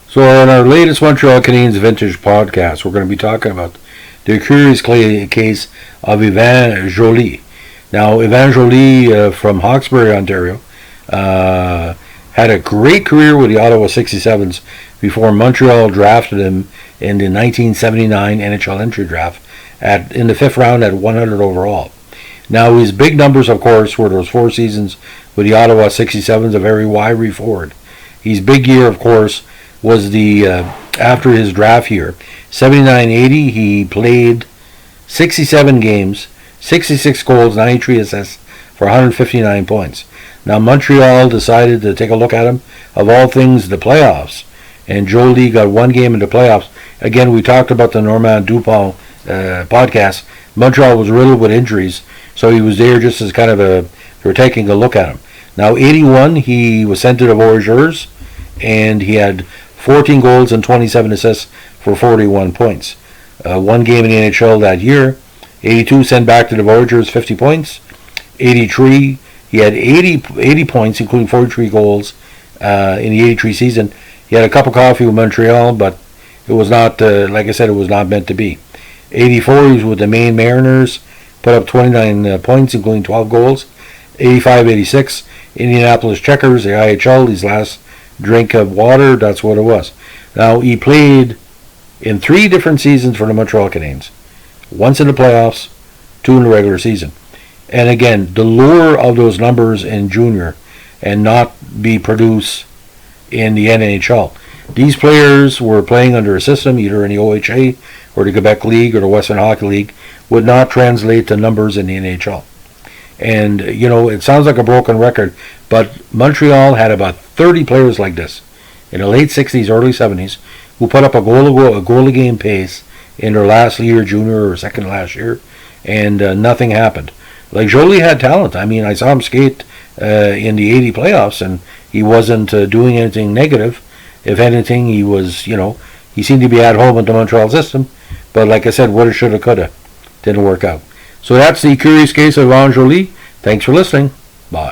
So in our latest Montreal Canadiens Vintage podcast, we're going to be talking about the curious case of Yvan Joly. Now, Yvan Joly from Hawkesbury, Ontario, had a great career with the Ottawa 67s before Montreal drafted him in the 1979 NHL entry draft in the 5th round at 100 overall. Now, his big numbers, of course, were those 4 seasons with the Ottawa 67s, a very wiry forward. His big year, of course, was the after his draft year. 79-80, he played 67 games, 66 goals, 93 assists for 159 points. Now, Montreal decided to take a look at him, of all things, the playoffs. And Joly got 1 game in the playoffs. Again, we talked about the Normand Dupont podcast. Montreal was riddled with injuries, so he was there just as kind of they were taking a look at him. Now, 81, he was sent to the Voyageurs, and he had 14 goals and 27 assists for 41 points. 1 game in the NHL that year. 82, sent back to the Voyageurs, 50 points. 83, he had 80 points, including 43 goals in the 83 season. He had a cup of coffee with Montreal, but it was not, like I said, it was not meant to be. 84, he was with the Maine Mariners, put up 29 points, including 12 goals. 85-86, Indianapolis Checkers, the IHL, his last drink of water, that's what it was. Now, he played in 3 different seasons for the Montreal Canadiens. Once in the playoffs, 2 in the regular season. And again, the lure of those numbers in junior and not be produced in the NHL. These players were playing under a system, either in the OHA or the Quebec League or the Western Hockey League, would not translate to numbers in the NHL. And, it sounds like a broken record, but Montreal had about 30 players like this in the late 60s, early 70s, who put up a goal a game pace in their last year, junior or second last year, and nothing happened. Like, Joly had talent. I mean, I saw him skate in the 80 playoffs, and he wasn't doing anything negative. If anything, he was, he seemed to be at home with the Montreal system, but like I said, woulda, shoulda, coulda. Didn't work out. So that's the curious case of Yvan Joly. Thanks for listening.